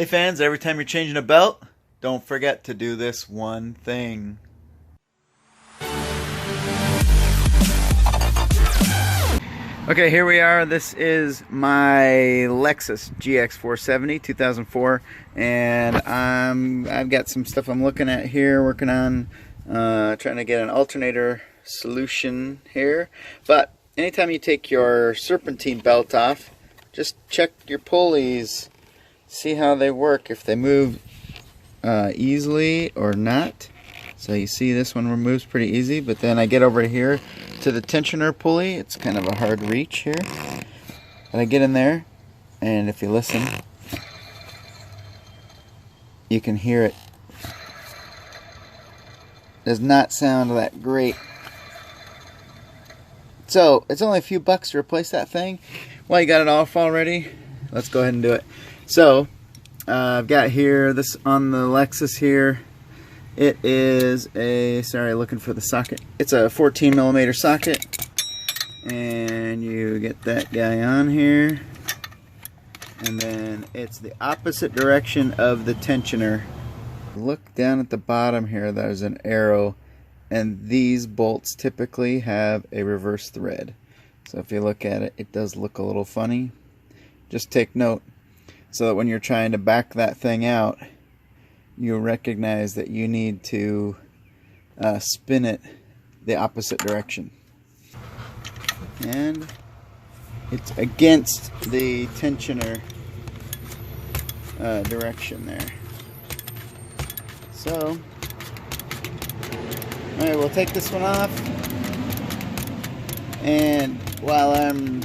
Hey fans, every time you're changing a belt, don't forget to do this one thing. Okay, here we are. This is my Lexus GX470 2004, and I've got some stuff I'm looking at here, working on trying to get an alternator solution here. But anytime you take your serpentine belt off, just check your pulleys, see how they work, if they move easily or not. So you see this one moves pretty easy, but then I get over here to the tensioner pulley. It's kind of a hard reach here. But I get in there, and if you listen, you can hear it. Does not sound that great. So it's only a few bucks to replace that thing. Well, you got it off already. Let's go ahead and do it. So I've got here this on the Lexus here. It is a, sorry, looking for the socket. It's a 14mm socket, and you get that guy on here, and then it's the opposite direction of the tensioner. Look down at the bottom here, there's an arrow, and these bolts typically have a reverse thread. So if you look at it, it does look a little funny. Just take note so that when you're trying to back that thing out, you'll recognize that you need to spin it the opposite direction. And it's against the tensioner direction there. So, alright, we'll take this one off. And while I'm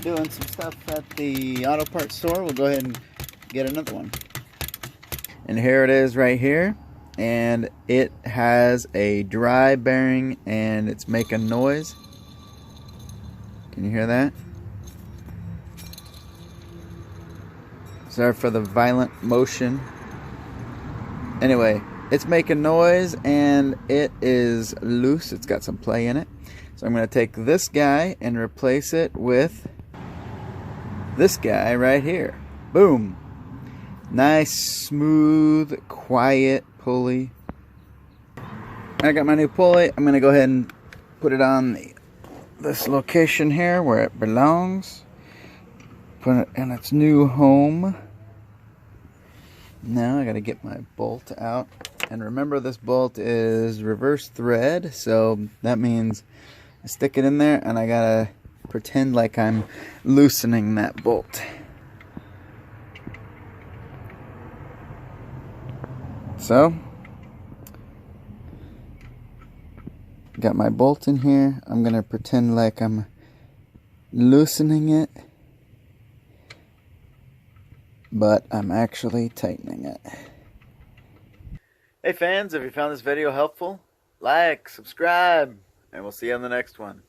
doing some stuff at the auto parts store, we'll go ahead and get another one. And here it is right here, and it has a dry bearing and it's making noise. Can you hear that? Sorry for the violent motion. Anyway, it's making noise and it is loose. It's got some play in it. So I'm going to take this guy and replace it with this guy right here. Boom. Nice, smooth, quiet pulley. I got my new pulley. I'm going to go ahead and put it on this location here where it belongs. Put it in its new home. Now I got to get my bolt out. And remember, this bolt is reverse thread, so that means I stick it in there and I got to pretend like I'm loosening that bolt. So, got my bolt in here. I'm going to pretend like I'm loosening it, but I'm actually tightening it. Hey fans, if you found this video helpful, like, subscribe, and we'll see you on the next one.